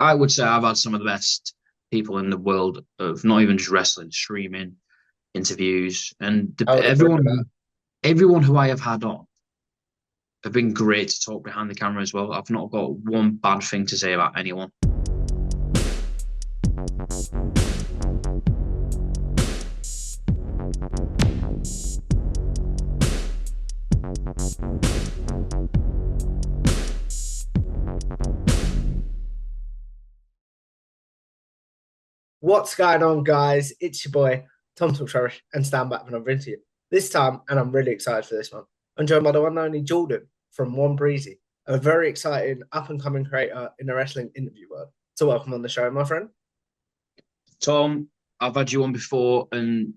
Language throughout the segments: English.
I would say I've had some of the best people in the world of not even just wrestling, streaming, interviews, and I would agree with that. everyone who I have had on have been great to talk behind the camera as well. I've not got one bad thing to say about anyone. What's going on, guys? It's your boy, Tom Talks and stand back for another interview. This time, and I'm really excited for this one, I'm joined by the one and only Jordan from One Breezy, a very exciting up and coming creator in the wrestling interview world. So, welcome on the show, my friend. Tom, I've had you on before, and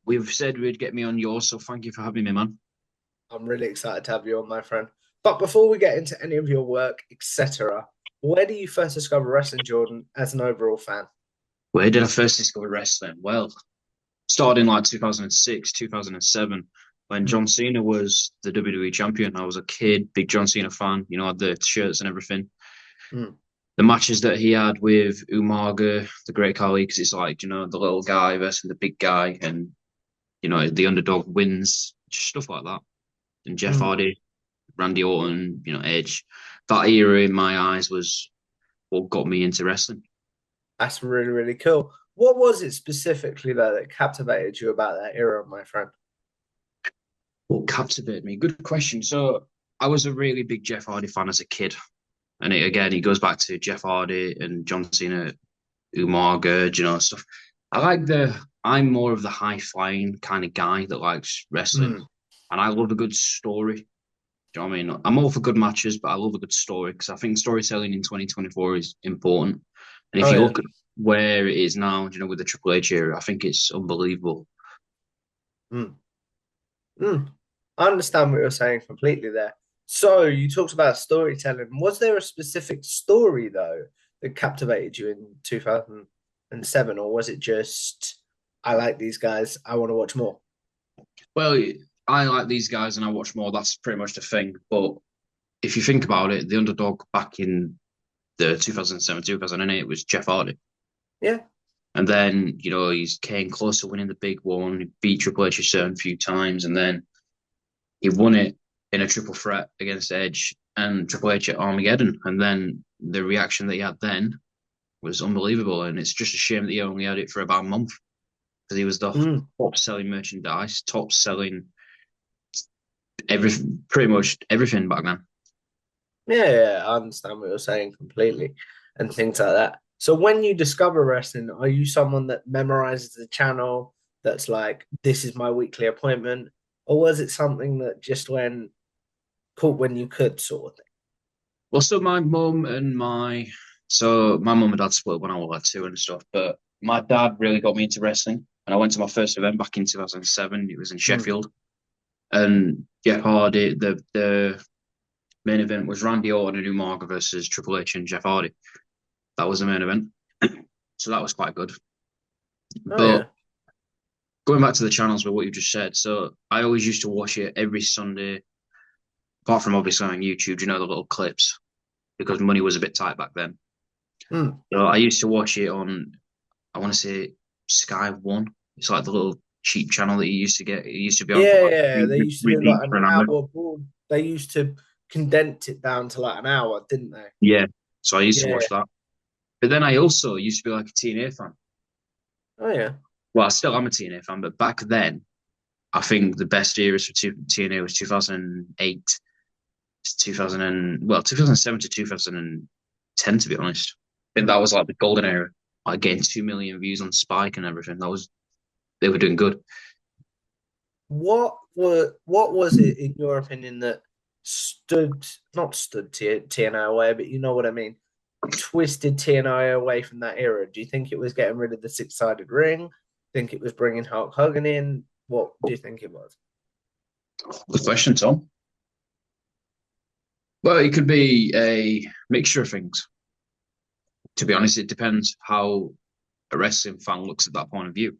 we've said we'd get me on yours, so thank you for having me, man. I'm really excited to have you on, my friend. But before we get into any of your work, etc., where do you first discover wrestling, Jordan, as an overall fan? Where did I first discover wrestling? Well, started in like 2006, 2007, when Hmm. John Cena was the WWE champion. I was a kid, big John Cena fan, you know, had the shirts and everything. Hmm. The matches that he had with Umaga, the Great Khali, because it's like, you know, the little guy versus the big guy, and, you know, the underdog wins, just stuff like that. And Jeff Hmm. Hardy, Randy Orton, you know, Edge. That era in my eyes was what got me into wrestling. That's really, really cool. What was it specifically though that captivated you about that era, my friend? What captivated me? Good question. So I was a really big Jeff Hardy fan as a kid. And again, it goes back to Jeff Hardy and John Cena, Umaga, you know, stuff. I'm more of the high flying kind of guy that likes wrestling. Hmm. And I love a good story. Do you know what I mean? I'm all for good matches, but I love a good story because I think storytelling in 2024 is important. And if Oh you yeah. look at where it is now, you know, with the Triple H era, I think it's unbelievable. Hmm. Hmm. I understand what you're saying completely there. So you talked about storytelling. Was there a specific story though that captivated you in 2007, or was it just I like these guys, I want to watch more? Well, I like these guys and I watch more. That's pretty much the thing. But if you think about it, the underdog back in the 2007, 2008 was Jeff Hardy. Yeah. And then, you know, he's came close to winning the big one. He beat Triple H a certain few times. And then he won it in a triple threat against Edge and Triple H at Armageddon. And then the reaction that he had then was unbelievable. And it's just a shame that he only had it for about a month because he was the Mm. top selling merchandise, top selling everything, pretty much everything back then. Yeah, yeah, I understand what you're saying completely and things like that. So when you discover wrestling, are you someone that memorizes the channel that's like, this is my weekly appointment? Or was it something that just went caught when you could sort of thing? Well, so my mum and dad split when I was like two and stuff, but my dad really got me into wrestling. And I went to my first event back in 2007. It was in Mm. Sheffield. And Jeff Hardy, the main event was Randy Orton and Umaga versus Triple H and Jeff Hardy. That was the main event. So that was quite good. Oh yeah. But going back to the channels with what you just said, so I always used to watch it every Sunday, apart from obviously on YouTube, you know, the little clips, because money was a bit tight back then. Mm. So I used to watch it on, I want to say Sky One. It's like the little cheap channel that you used to get. It used to be on for Yeah, like yeah. They used to do repeats like an for an hour. hour broad. They used to condense it down to like an hour, didn't they? Yeah. So I used to Yeah. watch that. But then I also used to be like a TNA fan. Oh yeah. Well, I still am a TNA fan, but back then, I think the best eras for TNA was 2008 to 2000 well, 2007 to 2010, to be honest. I think that Mm. was like the golden era. Like getting 2 million views on Spike and everything. They were doing good. What was it in your opinion that stood not stood TNA away, but you know what I mean? Twisted TNA away from that era. Do you think it was getting rid of the six-sided ring? Think it was bringing Hulk Hogan in? What do you think it was? Good question, Tom. Well, it could be a mixture of things. To be honest, it depends how a wrestling fan looks at that point of view.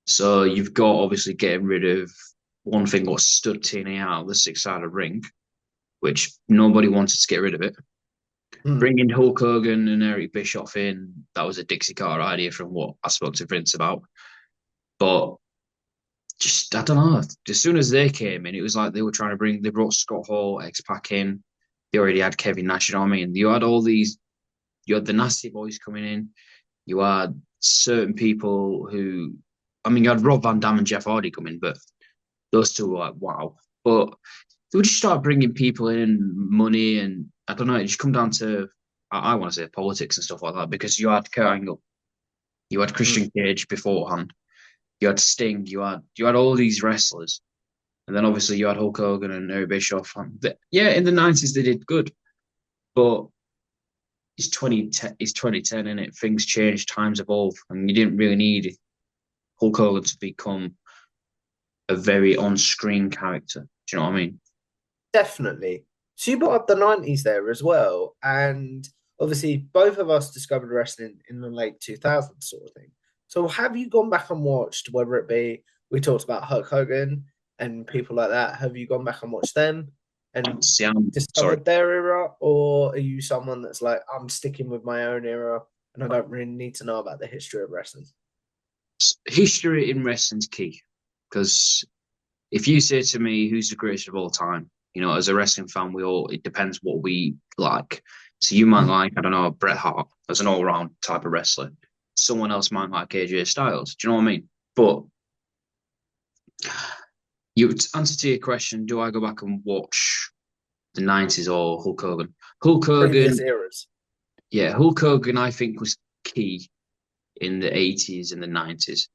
So you've got obviously getting rid of one thing what stood TNA out, the six-sided ring, which nobody wanted to get rid of it. Mm. Bringing Hulk Hogan and Eric Bischoff in, that was a Dixie Carter idea from what I spoke to Vince about. But just, I don't know. As soon as they came in, it was like they were trying to bring, they brought Scott Hall, X-Pac in. They already had Kevin Nash, you know what I mean? You had all these, you had the Nasty Boys coming in. You had certain people who, I mean, you had Rob Van Dam and Jeff Hardy coming, but those two were like, wow. But they would just start bringing people in, money, and I don't know, it just come down to, I want to say politics and stuff like that, because you had Kurt Angle, you had Mm. Christian Cage beforehand, you had Sting, you had all these wrestlers, and then obviously you had Hulk Hogan and Eric Bischoff. Yeah, in the 90s they did good, but it's 2010, and it? Things change, times evolve, and you didn't really need Hulk Hogan to become a very on-screen character. Do you know what I mean? Definitely. So you brought up the 90s there as well. And obviously, both of us discovered wrestling in the late 2000s, sort of thing. So have you gone back and watched, whether it be, we talked about Hulk Hogan and people like that, have you gone back and watched them and See, I'm sorry. discovered their era? Or are you someone that's like, I'm sticking with my own era and I don't really need to know about the history of wrestling? History in wrestling's key because if you say to me who's the greatest of all time, as a wrestling fan, it depends what we like. So you might Mm. like, I don't know, Bret Hart as an all round type of wrestler. Someone else might like AJ Styles. Do you know what I mean? But you to answer to your question, do I go back and watch the 90s or Hulk Hogan? Hulk Previous Hogan, eras. yeah, Hulk Hogan, I think was key in the 80s and the 90s.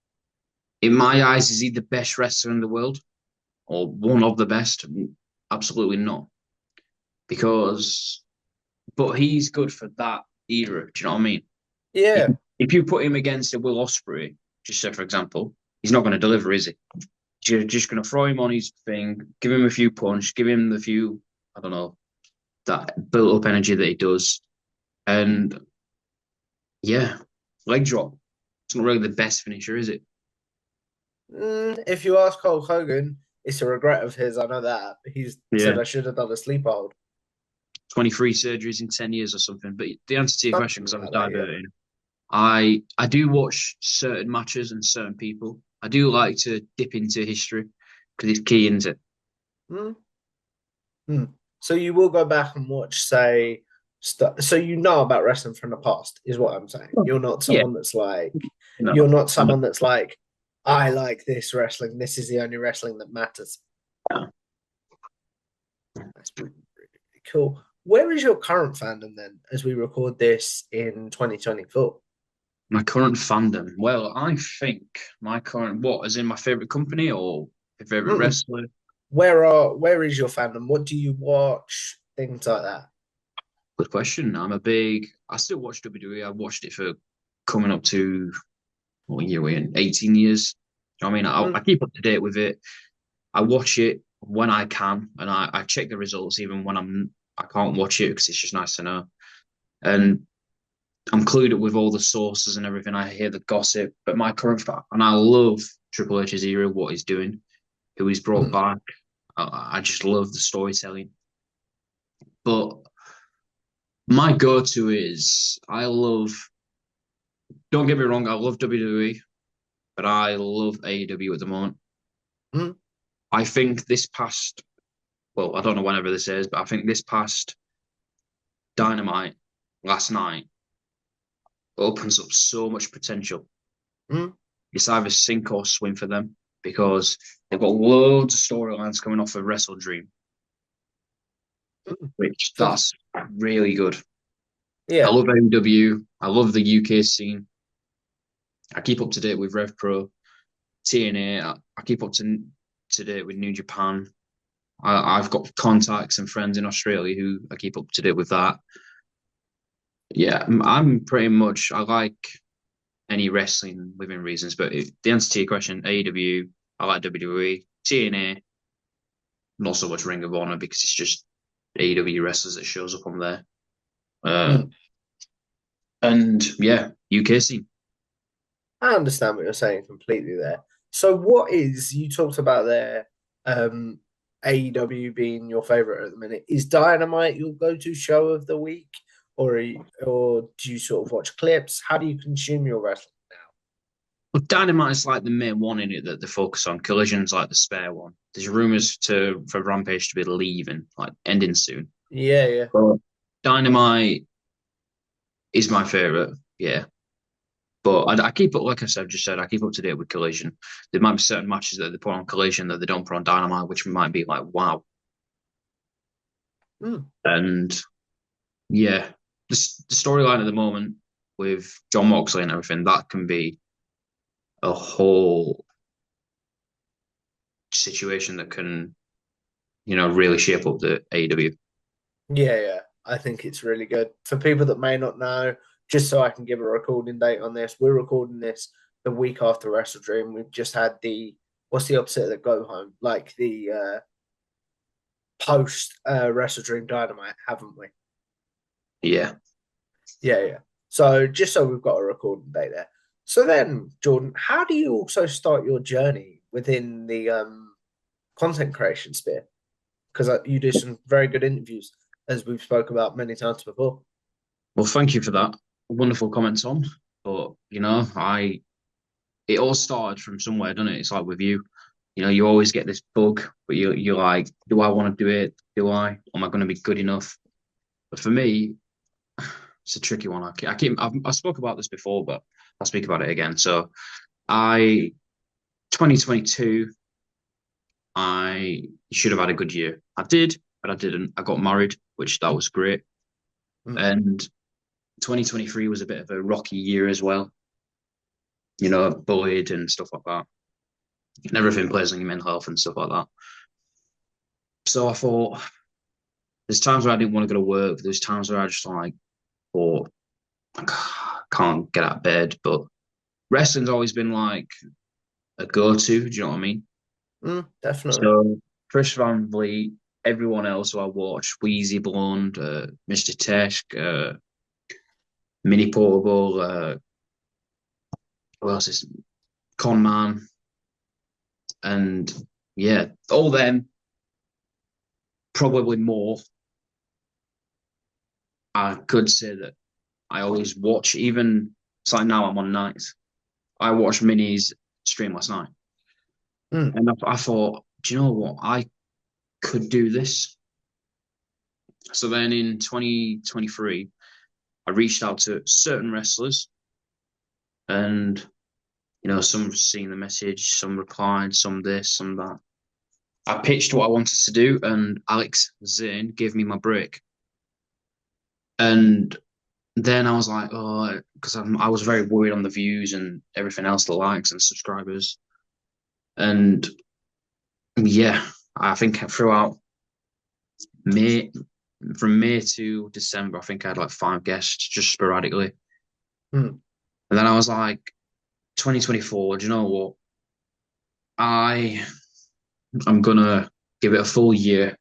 In my eyes, is he the best wrestler in the world or one of the best? Absolutely not. Because, but he's good for that era. Do you know what I mean? If, Yeah. if you put him against a Will Ospreay, just say for example, he's not going to deliver, is he? You're just going to throw him on his thing, give him a few punch, give him the few, I don't know, that built up energy that he does. And yeah, leg drop. It's not really the best finisher, is it? If you ask Hulk Hogan, it's a regret of his. I know that. He's said Yeah. I should have done a sleeper hold. 23 surgeries in 10 years or something. But the answer to your question, because Something I was like that, yeah. diverting, I do watch certain matches and certain people. I do like to dip into history because it's key into it. Mm, mm. So you will go back and watch, say, so you know about wrestling from the past, is what I'm saying. Oh, You're not yeah, someone that's like, you're no, not I someone that's like, I like this wrestling. This is the only wrestling that matters. don't. That's really, really cool. Where is your current fandom then, as we record this in 2024? My current fandom. Well, I think my current what is in my favorite company or my favorite Mm. wrestler. Where is your fandom? What do you watch? Things like that. Good question. I still watch WWE. I've watched it for coming up to what year we in 18 years. You know what I mean, I Mm, keep up to date with it. I watch it when I can, and I check the results even when I can't watch it because it's just nice to know. And I'm clued up with all the sources and everything. I hear the gossip, but my current fact, and I love Triple H's era, what he's doing, who he's brought mm, back. I just love the storytelling. But my go-to is I love. Don't get me wrong, I love WWE, but I love AEW at the moment. mm, I think this past, well, I don't know whenever this is, but I think this past Dynamite last night opens up so much potential. mm, It's either sink or swim for them because they've got loads of storylines coming off of Wrestle Dream, mm. which So, that's really good. I yeah. love AEW. I love the UK scene. I keep up to date with Rev Pro, TNA. I keep up to date with New Japan. I've got contacts and friends in Australia who I keep up to date with that. Yeah, I'm pretty much. I like any wrestling within reasons, but the answer to your question, AEW, I like WWE, TNA, not so much Ring of Honor because it's just AEW wrestlers that shows up on there. Uh, Mm. and yeah, UK scene. I understand what you're saying completely there. So what is, you talked about there, AEW being your favorite at the minute. Is Dynamite your go-to show of the week? or do you sort of watch clips? How do you consume your wrestling Well, Dynamite's like the main one in it that they focus on. Collision's like the spare one. There's rumors for Rampage to be leaving, like ending soon. now? Yeah, yeah, But Dynamite is my favorite, yeah. But I keep up, like I said, just said, I keep up to date with Collision. There might be certain matches that they put on Collision that they don't put on Dynamite, which might be like, wow. mm, And yeah, the storyline at the moment with John Moxley and everything, that can be a whole situation that can, really shape up the AEW. yeah, yeah. I think it's really good for people that may not know. Just so I can give a recording date on this, we're recording this the week after Wrestle Dream. We've just had the what's the opposite of the go home, like the post Wrestle Dream Dynamite, haven't we? Yeah. Yeah, yeah. So just so we've got a recording date there. So then, Jordan, how do you also start your journey within the content creation sphere? Because you do some very good interviews, as we've spoke about many times before. Well, thank you for that. Wonderful comments on. But, it all started from somewhere, doesn't it? It's like with you. You always get this bug, but you're like, do I want to do it? Do I? Am I going to be good enough? But for me, it's a tricky one. I spoke about this before, but I'll speak about it again. So I 2022, I should have had a good year. I did, but I didn't. I got married, which that was great. Mm, And 2023 was a bit of a rocky year as well. Bullied and stuff like that. And everything plays on your mental health and stuff like that. So I thought there's times where I didn't want to go to work. There's times where I just like thought I can't get out of bed. But wrestling's always been like a go-to. Do you know what I mean? definitely. So Chris Van Vliet, everyone else who I watched, Wheezy Blonde, Mr. Tesk, Mini Portable, who else is Con Man, and yeah, all them, probably more. I could say that I always watch, even it's like now I'm on nights. I watched Mini's stream last night, Mm, and I thought, do you know what? I could do this. So then in 2023, I reached out to certain wrestlers, and some seen the message, some replied, some this, some that. I pitched what I wanted to do, and Alex Zane gave me my break. And then I was like, oh, because I was very worried on the views and everything else, the likes and subscribers. And yeah, I think throughout May, from May to December, I think I had like 5 guests just sporadically. mm, And then I was like, 2024, do you know what? I I'm gonna give it a full year,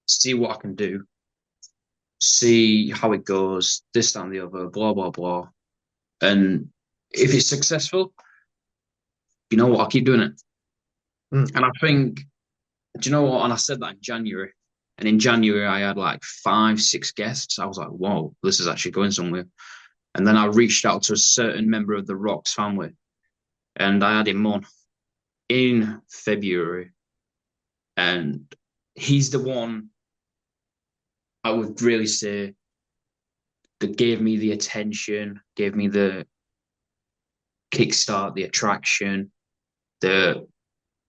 see what I can do, see how it goes, this, that, and the other, blah, blah, blah. And if it's successful, you know what, I'll keep doing it. mm. And I think, do you know what? And I said that in January. And in January, I had like 5, 6 guests. I was like, whoa, this is actually going somewhere. And then I reached out to a certain member of the Rocks family and I had him on in February. And he's the one I would really say that gave me the attention, gave me the kickstart, the attraction, the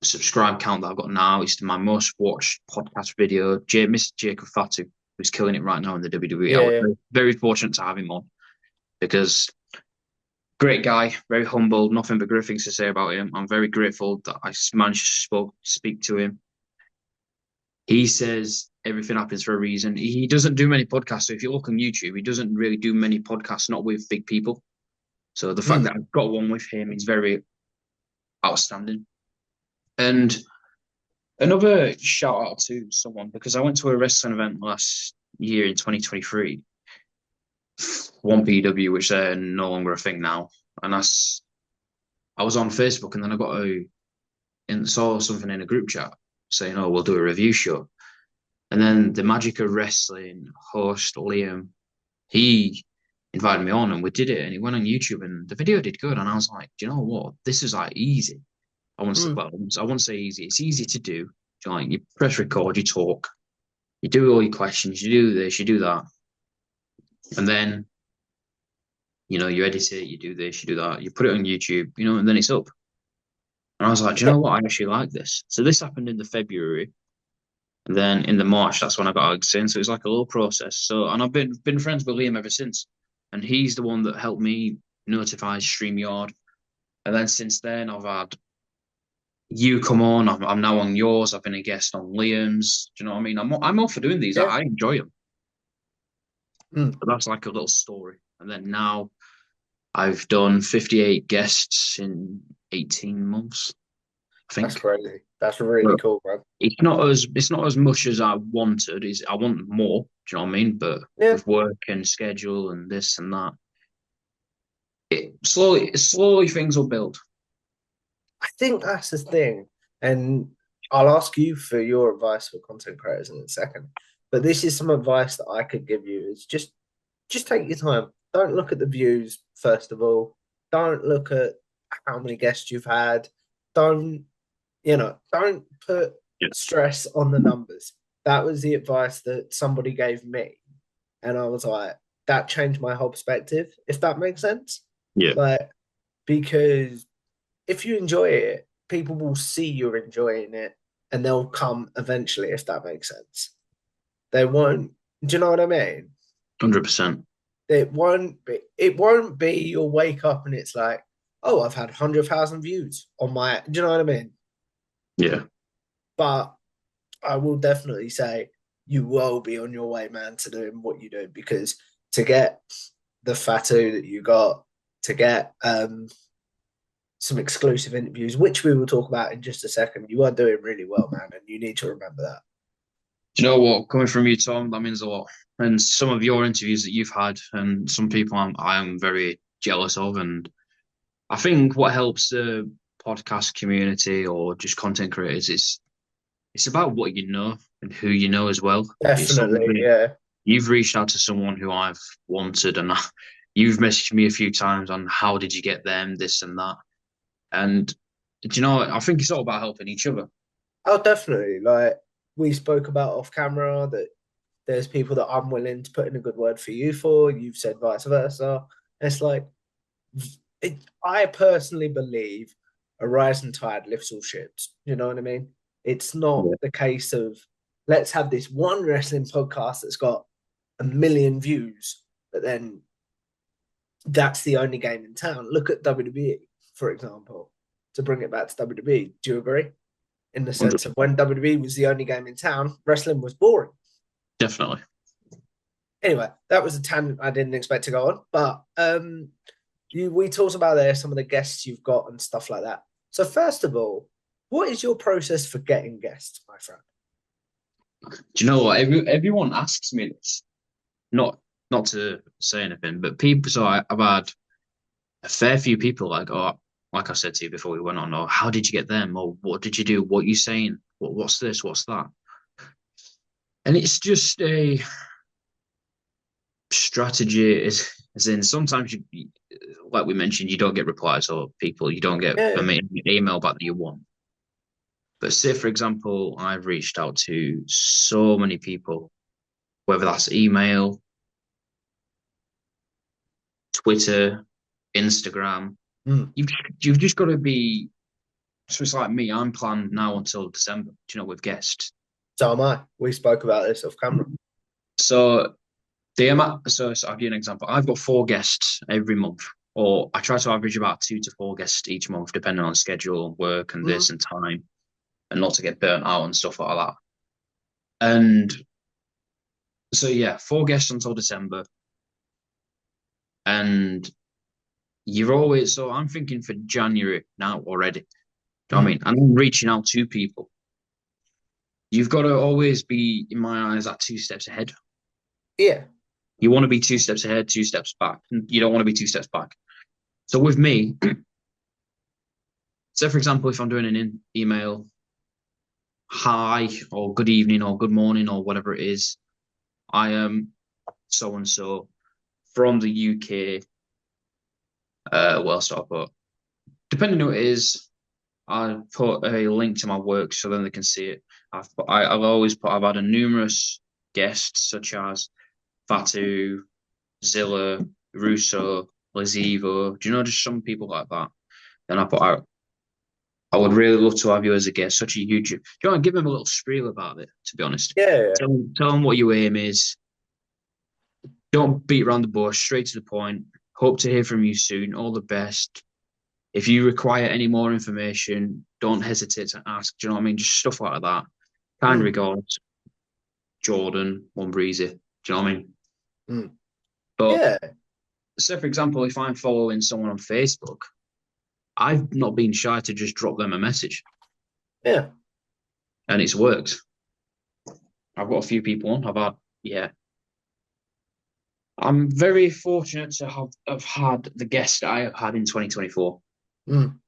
subscribe count that I've got now. It's my most watched podcast video. Mr. Jacob Fatu, who's killing it right now in the WWE. I Yeah, was yeah. very, very fortunate to have him on because great guy, very humble, nothing but great things to say about him. I'm very grateful that I managed to speak to him. He says everything happens for a reason. He doesn't do many podcasts. So if you look on YouTube, he doesn't really do many podcasts, not with big people. So the fact Mm, that I've got one with him is very outstanding. And another shout out to someone because I went to a wrestling event last year in 2023, one PW, which they're no longer a thing now. And I was on Facebook and then I got and saw something in a group chat saying, "Oh, we'll do a review show." And then the Magic of Wrestling host Liam. he invited me on and we did it and it went on YouTube and the video did good. And I was like, do you know what? This is like easy. Mm. Well, I won't say easy. It's easy to do. Like you press record, you talk, you do all your questions, you do this, you do that. And then, you edit it, you do this, you do that, you put it on YouTube, and then it's up. And I was like, do you Yeah, know what? I actually like this. So this happened in the February. And then in the March, that's when I got Alex in. So it's like a little process. So and I've been friends with Liam ever since. And he's the one that helped me notify StreamYard. And then since then I've had you come on. I'm now on yours. I've been a guest on Liam's. Do you know what I mean? I'm all for doing these. yeah. I enjoy them. Mm. But that's like a little story. And then now I've done 58 guests in 18 months, I That's think. crazy. That's really But cool, man. it's not as much as I wanted. Is I want more. Do you know what I mean? But Yeah, with work and schedule and this and that, slowly things will build. I think that's the thing. And I'll ask you for your advice for content creators in a second. But this is some advice that I could give you is just take your time. Don't look at the views, first of all. Don't look at how many guests you've had. Don't, don't put Yeah. stress on the numbers. That was the advice that somebody gave me. And I was like, that changed my whole perspective, if that makes sense. Yeah. Like, because if you enjoy it, people will see you're enjoying it and they'll come eventually, if that makes sense. They won't, do you know what I mean? 100%. It won't be you'll wake up and it's like, oh, I've had 100,000 views on my, do you know what I mean? Yeah. But I will definitely say you will be on your way, man, to doing what you do because to get the Fatu that you got, to get some exclusive interviews, which we will talk about in just a second. You are doing really well, man, and you need to remember that. Do you know what? Coming from you, Tom, that means a lot. And some of your interviews that you've had, and some people I'm very jealous of, and I think what helps the podcast community or just content creators is it's about what you know and who you know as well. It's Definitely, obviously yeah. you've reached out to someone who I've wanted, and you've messaged me a few times on how did you get them, this and that. And do you know, I think it's all about helping each other. Oh, definitely. Like we spoke about off camera, that there's people that I'm willing to put in a good word for you for. You've said vice versa. It's like I personally believe a rising tide lifts all ships. You know what I mean? It's not Yeah. the case of let's have this one wrestling podcast that's got a million views, but then that's the only game in town. Look at WWE, for example, to bring it back to WWE. Do you agree? In the sense of 100%. when WWE was the only game in town, wrestling was boring. Definitely. Anyway, that was a tangent I didn't expect to go on, but we talked about there some of the guests you've got and stuff like that. So first of all, what is your process for getting guests, my friend? Do you know what? Everyone asks me this. Not to say anything, but people. So I've had a fair few people like I said to you before we went on, or how did you get them, or what did you do? What are you saying? What's this? What's that? And it's just a strategy. Is as in sometimes like we mentioned, you don't get replies or people, you don't get Yeah. an email back that you want. But say, for example, I've reached out to so many people, whether that's email, Twitter, Instagram. Mm. You've just got to be. So it's like me. I'm planned now until December. Do you know with guests? So am I. We spoke about this off camera. So the amount. So I'll give you an example. I've got 4 guests every month, or I try to average about 2 to 4 guests each month, depending on schedule, work, and Mm. this and time, and not to get burnt out and stuff like that. And so yeah, 4 guests until December, and you're always. So I'm thinking for January now already. Do you know what I Mm. mean? And I'm reaching out to people. You've got to always be, in my eyes, at 2 steps ahead. Yeah. You want to be 2 steps ahead, 2 steps back. You don't want to be 2 steps back. So with me, say for example, if I'm doing an email, hi or good evening or good morning or whatever it is, I am so and so. from the UK. Well, start put. Depending on who it is, I put a link to my work so then they can see it. I've always put I've had a numerous guests such as Fatu, Zilla, Russo, Lazivo. Do you know just some people like that? Then I put out. I would really love to have you as a guest. Such a huge. Do you want to give them a little spiel about it? To be honest, Yeah, tell them what your aim is. Don't beat around the bush. Straight to the point. Hope to hear from you soon. All the best. If you require any more information, don't hesitate to ask. Do you know what I mean? Just stuff like that. Kind mm, regards, Jordan, one breezy. Do you know what I mean? mm. But Yeah, say, for example, if I'm following someone on Facebook, I've not been shy to just drop them a message, yeah. and it's worked. I've got a few people on. Yeah. I'm very fortunate to have had the guest I have had in 2024. Mm,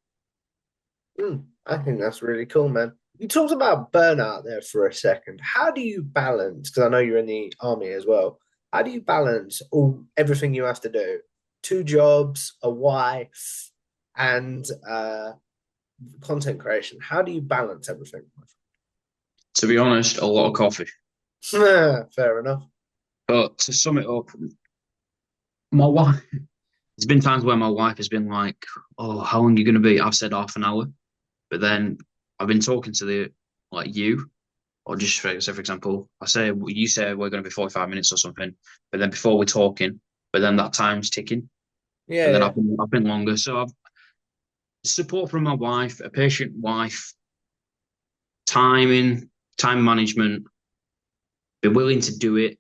I think that's really cool, man. You talked about burnout there for a second. How do you balance? Because I know you're in the army as well. How do you balance all everything you have to do? Two jobs, a wife, and content creation. How do you balance everything? To be honest, a lot of coffee. Fair enough. But to sum it up, my wife. There's been times where my wife has been like, "Oh, how long are you going to be?" I've said half an hour, but then I've been talking to the like you, or just for example, I say you say we're going to be 45 minutes or something, but then before we're talking, but then that time's ticking, Yeah, and then yeah. I've been longer. So I've support from my wife, a patient wife, timing, time management, be willing to do it,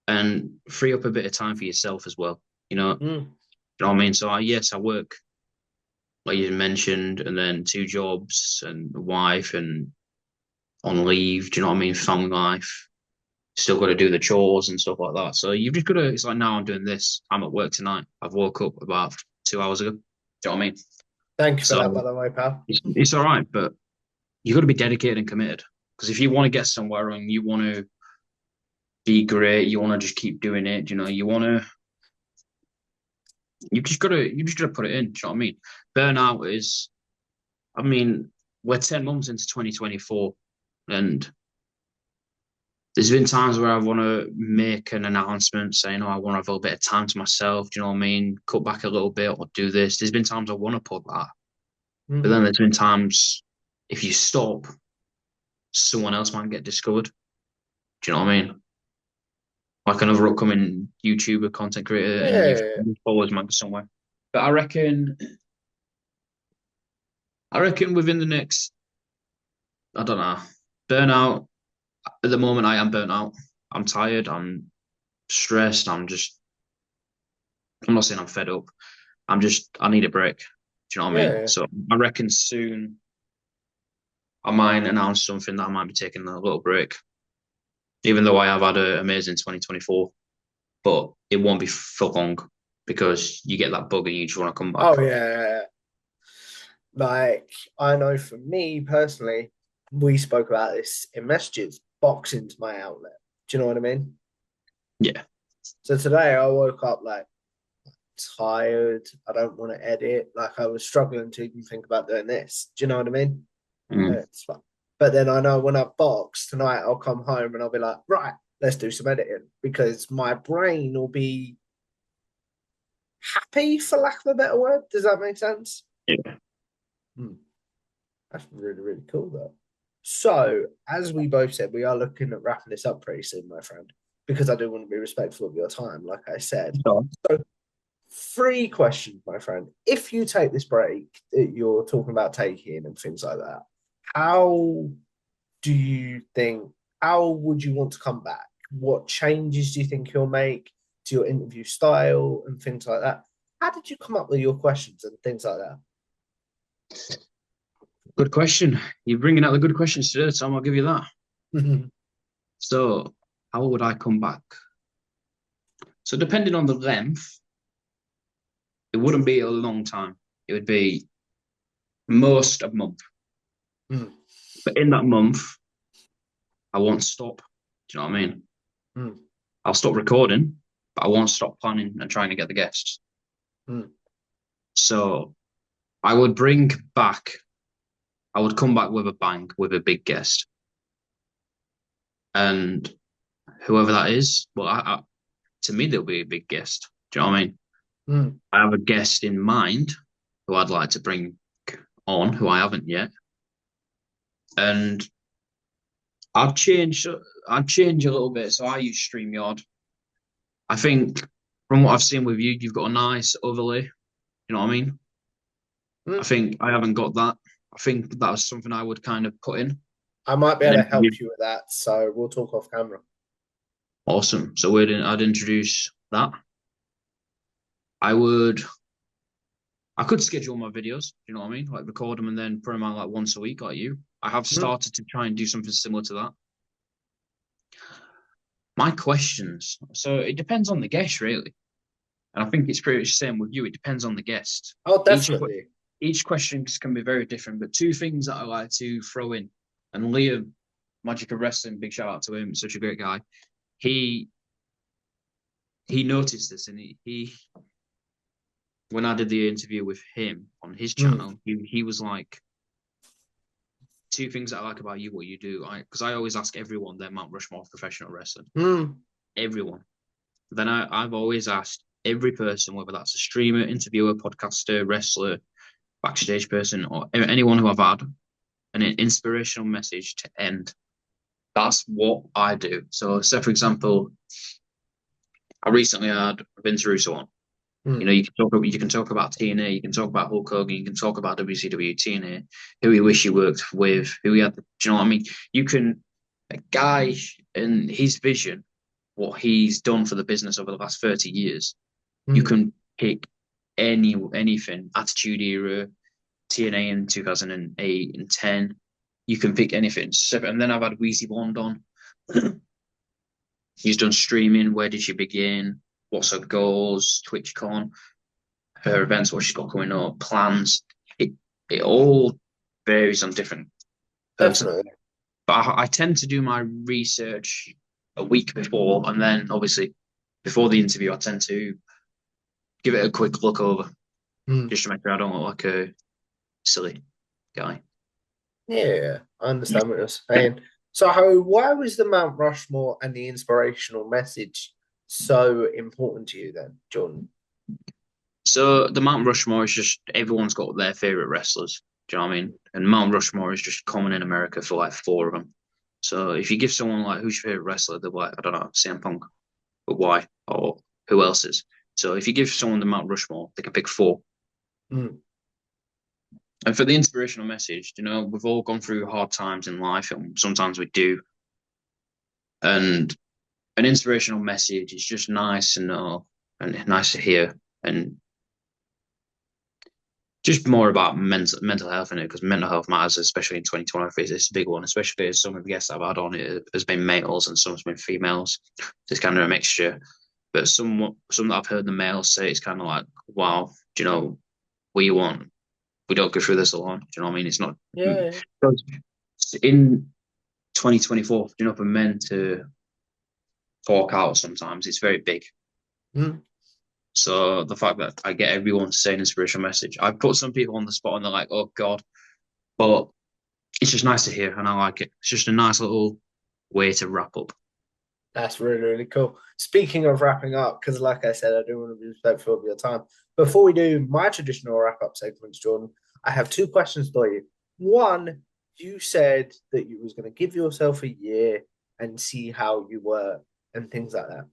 and free up a bit of time for yourself as well. Mm, You know what I mean? So yes, I work like you mentioned, and then two jobs and a wife and on leave. Do you know what I mean? Family life. Still got to do the chores and stuff like that. So you've just got to. It's like now I'm doing this. I'm at work tonight. I've woke up about 2 hours ago. Do you know what I mean? thank you for that, by So the way, pal. it's all right, but you got to be dedicated and committed. Because if you want to get somewhere and you want to be great, you want to just keep doing it. You know, you want to. You just got to put it in. Do you know what I mean? Burnout is. I mean, we're 10 months into 2024, and there's been times where I want to make an announcement saying, "Oh, I want to have a little bit of time to myself." Do you know what I mean? Cut back a little bit or do this. There's been times I want to put that, but then Hmm. there's been times if you stop, someone else might get discovered. Do you know what I mean? Like another upcoming YouTuber, content creator, and Yeah, your followers might be somewhere. But I reckon within the next, I don't know, burnout. At the moment, I am burnt out. I'm tired. I'm stressed. I'm not saying I'm fed up. I need a break. Do you know what I mean? yeah. So I reckon soon I might announce something that I might be taking a little break, even though I have had an amazing 2024, but it won't be for long because you get that bug and you just want to come back. Oh, yeah. Like, I know for me personally, we spoke about this in messages. Boxing's my outlet. Do you know what I mean? Yeah. So today I woke up like tired. I don't want to edit. Like I was struggling to even think about doing this. Do you know what I mean? Mm. It's fun. But then I know when I box tonight, I'll come home and I'll be like, right, let's do some editing because my brain will be happy, for lack of a better word. Does that make sense? Yeah. Hmm. That's really, really cool, though. So, as we both said, we are looking at wrapping this up pretty soon, my friend, because I do want to be respectful of your time, like I said. So, So, three questions, my friend. If you take this break that you're talking about taking and things like that, how do you think, how would you want to come back? What changes do you think you'll make to your interview style and things like that? How did you come up with your questions and things like good question. You're bringing out the good questions today, Tom. I'll give you that. that? So, how would I come back? So, depending on the length, it wouldn't be a long time. It would be most a month. Mm, But in that month, I won't stop. Do you know what I mean? mm, I'll stop recording, but I won't stop planning and trying to get the guests. Mm, So I would bring back, I would come back with a bang with a big guest, and whoever that is, well, to me they'll be a big guest. Do you know what I mean? mm. I have a guest in mind who I'd like to bring on, who I haven't yet, and I'd change. I'd change a little bit. So I use StreamYard. I think from what I've seen with you, you've got a nice overlay. You know what I mean? I Mm. think I haven't got that. I think that's something I would kind of put in. I might be And able then to help you with that, so we'll talk off camera. awesome. So I'd introduce that. I would I could schedule my videos, you know what I mean? Like record them and then put them out like once a week, like you. I have Mm. started to try and do something similar to that. My questions. So it depends on the guest, really. And I think it's pretty much the same with you. It depends on the guest. Oh, Each definitely. each question can be very different, but two things that I like to throw in. And Liam, Magic of Wrestling, big shout out to him, such a great guy. He he noticed this and he when I did the interview with him on his Mm. channel, he was like, two things that I like about you, what you do. Because I always ask everyone their Mount Rushmore of professional wrestling. Mm. Everyone. Then I've always asked every person, whether that's a streamer, interviewer, podcaster, wrestler, backstage person, or anyone who I've had, an inspirational message to end. That's what I do. So, say for example, I recently had Vince Russo on. You know, Mm. you can talk about TNA, you can talk about Hulk Hogan, you can talk about WCW TNA, who he wish he worked with, who he had. Do you know what I mean? You can a guy and his vision, what he's done for the business over the last 30 years. You Mm. can pick anything, Attitude Era, TNA in 2008 and 10. You can pick anything. And then I've had Weezy Blonde on. He's done streaming. Where did she begin? What's her goals? TwitchCon, her events, what she's got coming up, plans. It it all varies on different person. Definitely. But I tend to do my research a week before, and then obviously before the interview, I tend to give it a quick look over Mm. just to make sure I don't look like a silly guy. Yeah, I understand what you're saying. So, why was the Mount Rushmore and the inspirational message so important to you then, Jordan? So the Mount Rushmore is just everyone's got their favorite wrestlers. Do you know what I mean? And Mount Rushmore is just common in America for like four of them. So if you give someone like who's your favorite wrestler, they're like, I don't know, CM Punk, but why? Or who else is? So if you give someone the Mount Rushmore, they can pick four. Mm. And for the inspirational message, you know, we've all gone through hard times in life, and sometimes we do. And an inspirational message is just nice to know and nice to hear, and just more about mental health in it because mental health matters, especially in 2023. It's a big one, especially as some of the guests I've had on it has been males and some has been females. It's kind of a mixture. But some that I've heard the males say it's kind of like, wow, do you know, we want we don't go through this alone. Do you know what I mean? It's not Yeah. in 2024, you know, for men to talk out sometimes it's very big. Mm. So the fact that I get everyone saying an inspirational message, I put some people on the spot and they're like, "Oh God," but it's just nice to hear, and I like it. It's just a nice little way to wrap up. That's really, really cool. Speaking of wrapping up, because like I said, I do want to be respectful of your time. Before we do my traditional wrap up segments, Jordan, I have two questions for you. One, you said that you was going to give yourself a year and see how you were and things like that.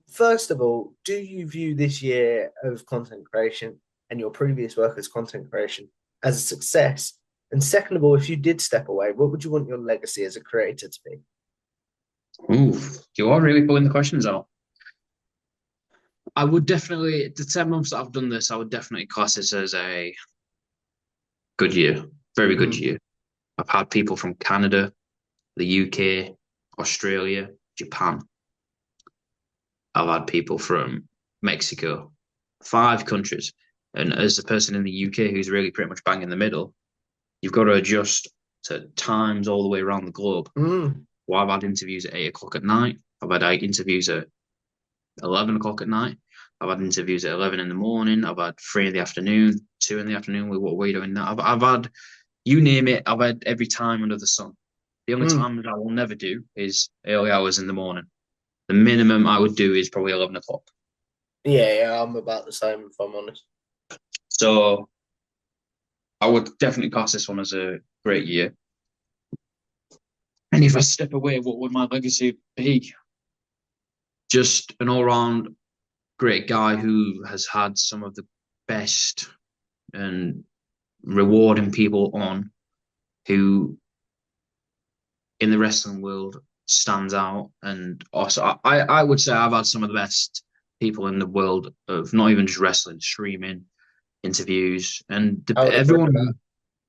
First of all, do you view this year of content creation and your previous work as content creation as a success? And second of all, if you did step away, what would you want your legacy as a creator to be? Ooh, you are really pulling the questions out. I would definitely, the 10 months that I've done this, I would definitely class this as a good year, very good Mm, year. I've had people from Canada, the UK, Australia, Japan. I've had people from Mexico, five countries. And as a person in the UK who's really pretty much bang in the middle, you've got to adjust to times all the way around the globe. mm, Well, I've had interviews at 8 o'clock at night. I've had interviews at 11 o'clock at night. I've had interviews at 11 in the morning. I've had 3 in the afternoon, 2 in the afternoon with what we're doing now. I've had, you name it, I've had every time under the sun. The only Mm. time that I will never do is early hours in the morning. The minimum I would do is probably 11 o'clock. Yeah, yeah, I'm about the same if I'm honest. So I would definitely class this one as a great year. And if I step away, what would my legacy be? Just an all round great guy who has had some of the best and rewarding people on, who in the wrestling world stands out. And also, I would say I've had some of the best people in the world of not even just wrestling, streaming, interviews, and I would agree with that.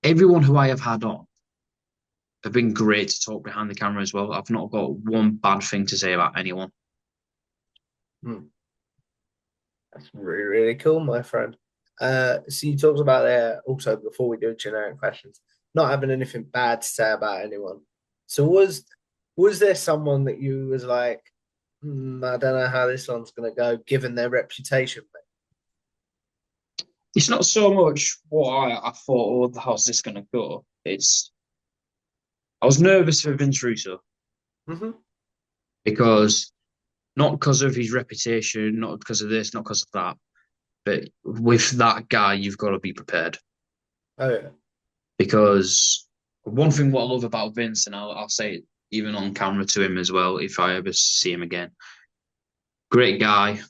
everyone who I have had on have been great to talk behind the camera as well. I've not got one bad thing to say about anyone. Hmm. That's really, really cool, my friend. So you talked about there also before we do generic questions, not having anything bad to say about anyone. So was there someone that you was like, I don't know how this one's gonna go, given their reputation? It's not so much what I thought, oh, how's this going to go? I was nervous for Vince Russo Mm-hmm. because not because of his reputation, not because of this, not because of that, but with that guy, you've got to be prepared. Oh yeah. Because one thing what I love about Vince, and I'll say it even on camera to him as well, if I ever see him again, great guy.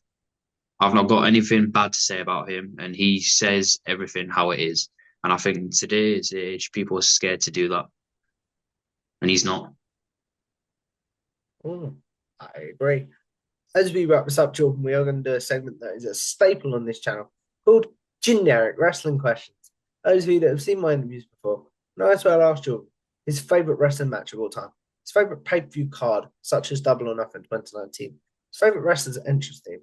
I've not got anything bad to say about him, and he says everything how it is. And I think in today's age, people are scared to do that, and he's not. Mm, I agree. As we wrap this up, Jordan, we are going to do a segment that is a staple on this channel called Generic Wrestling Questions. Those of you that have seen my interviews before, know that's where I asked Jordan his favourite wrestling match of all time, his favourite pay-per-view card, such as Double or Nothing 2019, his favourite wrestler's entrance theme,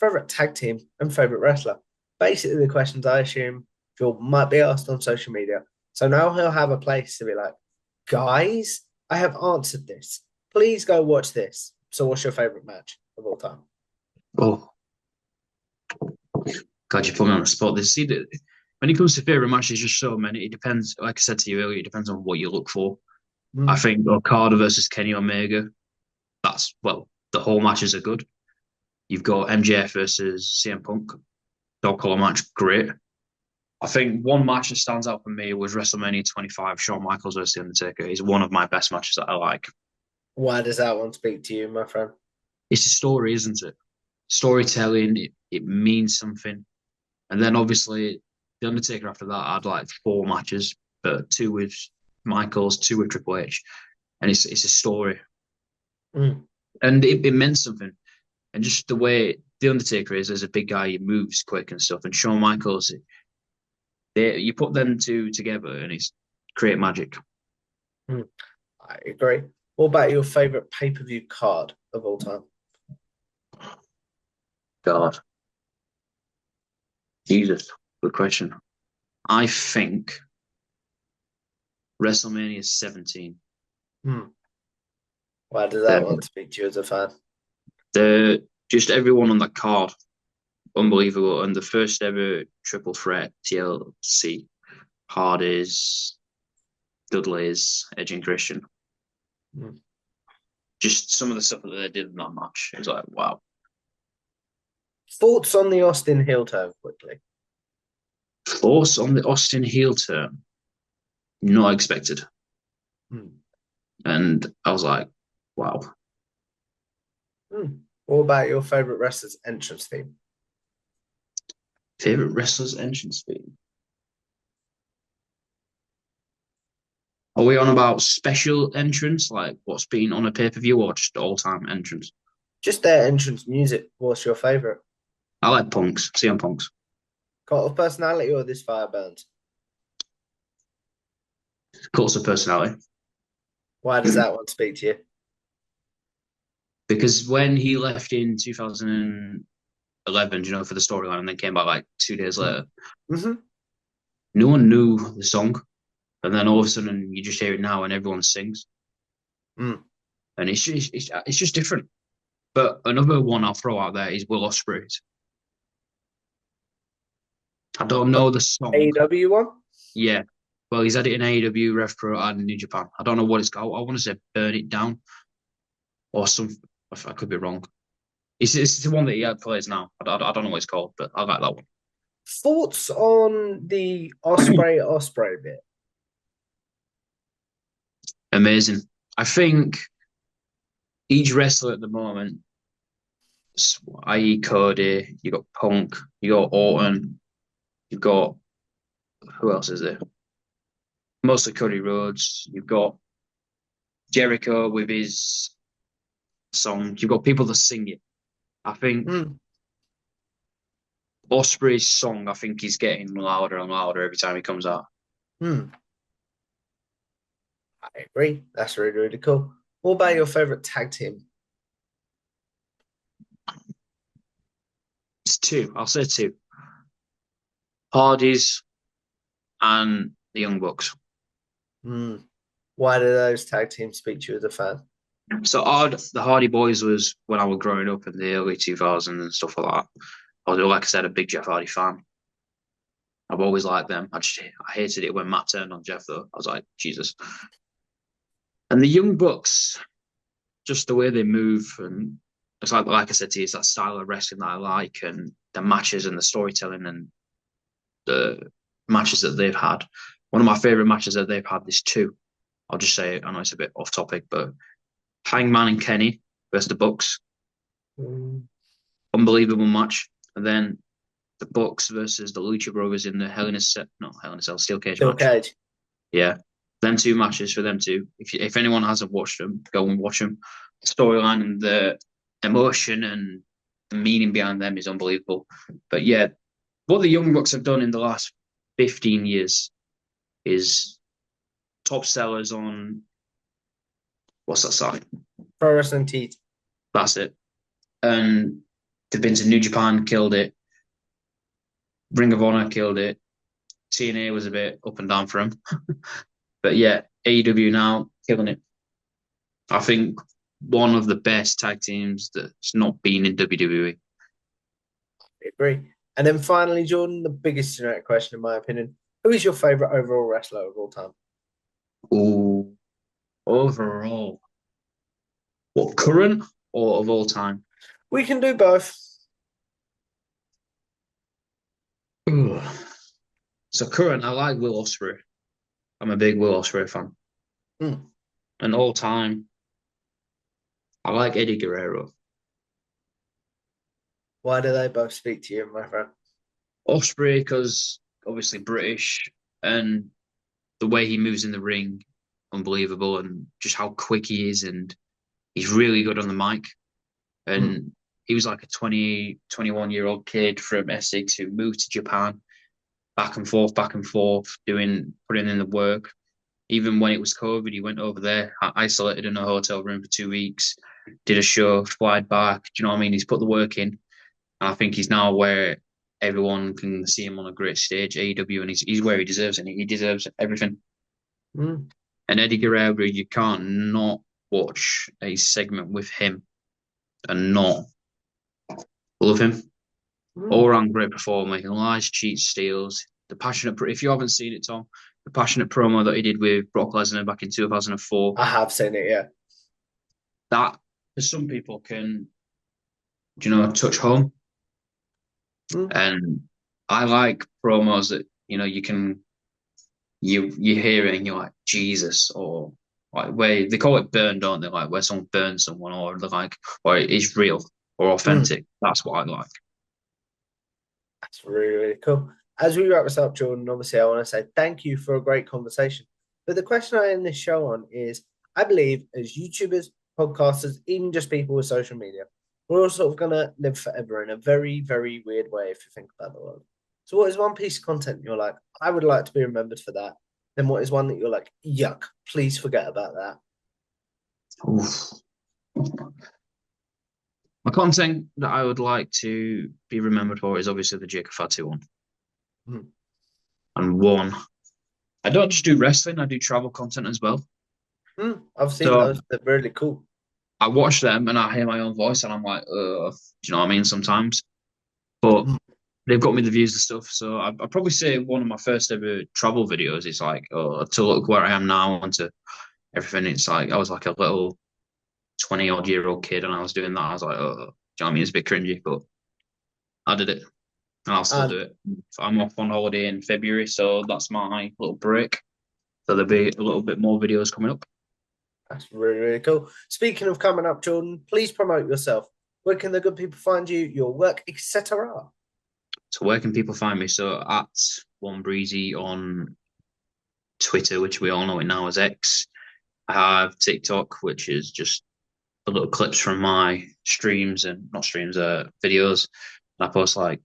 favourite tag team, and favourite wrestler. Basically, the questions I assume Jordan might be asked on social media. So now he'll have a place to be like, guys, I have answered this. Please go watch this. So, what's your favourite match of all time? Oh, God, you put me on the spot. When it comes to favorite matches, just so many. It depends. Like I said to you earlier, it depends on what you look for. I Mm. think Okada versus Kenny Omega. That's well, the whole matches are good. You've got MJF versus CM Punk. Dog collar match, great. I think one match that stands out for me was WrestleMania 25, Shawn Michaels versus The Undertaker. It's one of my best matches that I like. Why does that one speak to you, my friend? It's a story, isn't it? Storytelling, it means something. And then obviously The Undertaker after that had like 4 matches, but 2 with Michaels, 2 with Triple H. And it's a story. Mm. And it meant something. And just the way The Undertaker is as a big guy, he moves quick and stuff. And Shawn Michaels, you put them two together and it's create magic. Mm. I agree. What about your favorite pay-per-view card of all time? God, Jesus, good question. I think WrestleMania 17. Mm. Why does that The, one speak to you as a fan? the just everyone on that card, unbelievable. And the first ever triple threat TLC, Hardy's, Dudley's, Edge and Christian. Mm. Just some of the stuff that they did in that match. It was like, wow. Thoughts on the Austin heel turn quickly? Force on the Austin heel turn, not expected. Mm. And I was like, wow. Mm. What about your favorite wrestler's entrance theme? Favorite wrestler's entrance theme? Are we on about special entrance, like what's been on a pay per view, or just all time entrance? Just their entrance music. What's your favorite? I like Punks, CM Punks. Cult of personality or this fire burns? Cults of personality. Why does that one speak to you? Because when he left in 2011, for the storyline, and then came back like 2 days later, Mm-hmm. no one knew the song. And then all of a sudden, you just hear it now and everyone sings. Mm. And it's just different. But another one I'll throw out there is Will Ospreay. I don't know the song. AEW one? Yeah. Well, he's had it in AEW, Rev Pro, and New Japan. I don't know what it's called. I want to say Burn It Down or some. I could be wrong. It's the one that he had plays now. I don't know what it's called, but I like that one. Thoughts on the Osprey bit? Amazing. I think each wrestler at the moment, i.e., Cody, you got Punk, you got Orton, you've got who else is there? Mostly Cody Rhodes. You've got Jericho with his song. You've got people that sing it. I think Mm, Osprey's song, I think, is getting louder and louder every time he comes out. mm, I agree. That's really, really cool. What about your favorite tag team? It's two. I'll say two. Hardys and the Young Bucks. Mm. Why do those tag teams speak to you as a fan? So the Hardy Boys was when I was growing up in the early 2000s and stuff like that. I was, like I said, a big Jeff Hardy fan. I've always liked them. I hated it when Matt turned on Jeff, though. I was like, Jesus. And the Young Bucks, just the way they move, and it's like I said to you, it's that style of wrestling that I like, and the matches and the storytelling and the matches that they've had. One of my favorite matches that they've had is two. I'll just say it. I know it's a bit off topic, but Hangman and Kenny versus the Bucks, Mm. unbelievable match. And then the Bucks versus the Lucha Brothers in the Hell in a Cell, not Hell in a Cell, Steel Cage Steel match. Cage. Yeah, them two matches for them two. If anyone hasn't watched them, go and watch them. The storyline and the emotion and the meaning behind them is unbelievable. But yeah, what the Young Bucks have done in the last 15 years is top sellers on what's that site? Pro Wrestling Tees. That's it. And they've been to New Japan, killed it. Ring of Honor killed it. TNA was a bit up and down for him. But yeah, AEW now killing it. I think one of the best tag teams that's not been in WWE. I agree. And then finally, Jordan, the biggest generic question, in my opinion. Who is your favorite overall wrestler of all time? Ooh, overall, what current or of all time? We can do both. Ooh. So current, I like Will Ospreay. I'm a big Will Ospreay fan. Mm. And all time, I like Eddie Guerrero. Why do they both speak to you, my friend? Ospreay, because obviously British, and the way he moves in the ring, unbelievable, and just how quick he is, and he's really good on the mic. Mm. And he was like a 20, 21-year-old kid from Essex who moved to Japan, back and forth, putting in the work. Even when it was COVID, he went over there, isolated in a hotel room for 2 weeks, did a show, flied back. Do you know what I mean? He's put the work in. And I think he's now where everyone can see him on a great stage, AEW, and he's where he deserves it. He deserves everything. Mm. And Eddie Guerrero, you can't not watch a segment with him and not love him. All Mm. around great performer. He lies, cheats, steals. The passionate, if you haven't seen it, Tom, the passionate promo that he did with Brock Lesnar back in 2004, I have seen it, yeah. that for some people can, touch home. Mm. And I like promos that, you hear it and you're like, Jesus, or like where they call it burn, don't they? Like where someone burns someone or they're like, or it's real or Mm. authentic. That's what I like. That's really, really cool. As we wrap this up, Jordan, obviously, I want to say thank you for a great conversation. But the question I end this show on is I believe as YouTubers, podcasters, even just people with social media, we're all sort of going to live forever in a very, very weird way if you think about the world. So, what is one piece of content you're like, I would like to be remembered for that? Then, what is one that you're like, yuck, please forget about that? Oof. My content that I would like to be remembered for is obviously the Jacob Fatu one. Mm. And one, I don't just do wrestling, I do travel content as well. Mm. I've seen So those. They're really cool. I watch them and I hear my own voice and I'm like, do you know what I mean? Sometimes, but Mm. they've got me the views and stuff. So I'd probably say one of my first ever travel videos is like, to look where I am now and to everything. It's like I was like a little 20-odd-year-old kid and I was doing that. I was like, do you know what I mean? It's a bit cringy, but I did it and I'll still And do it. I'm off on holiday in February, so that's my little break. So there'll be a little bit more videos coming up. that's really, really cool. Speaking of coming up, Jordan, please promote yourself. Where can the good people find you, your work, etc.? So where can people find me? So at One Breezy on Twitter, which we all know it now as X. I have TikTok, which is just the little clips from my streams and not streams, videos. And I post like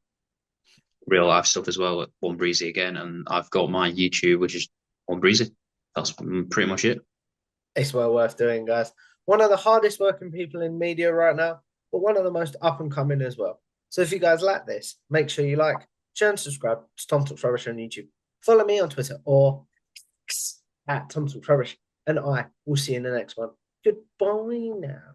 real life stuff as well at One Breezy again. And I've got my YouTube, which is One Breezy. That's pretty much it. It's well worth doing, guys. One of the hardest working people in media right now, but one of the most up and coming as well. So if you guys like this, make sure you like, share, and subscribe to Tom Talks Rubbish on YouTube. Follow me on Twitter or X at Tom Talks Rubbish, and I will see you in the next one. Goodbye now.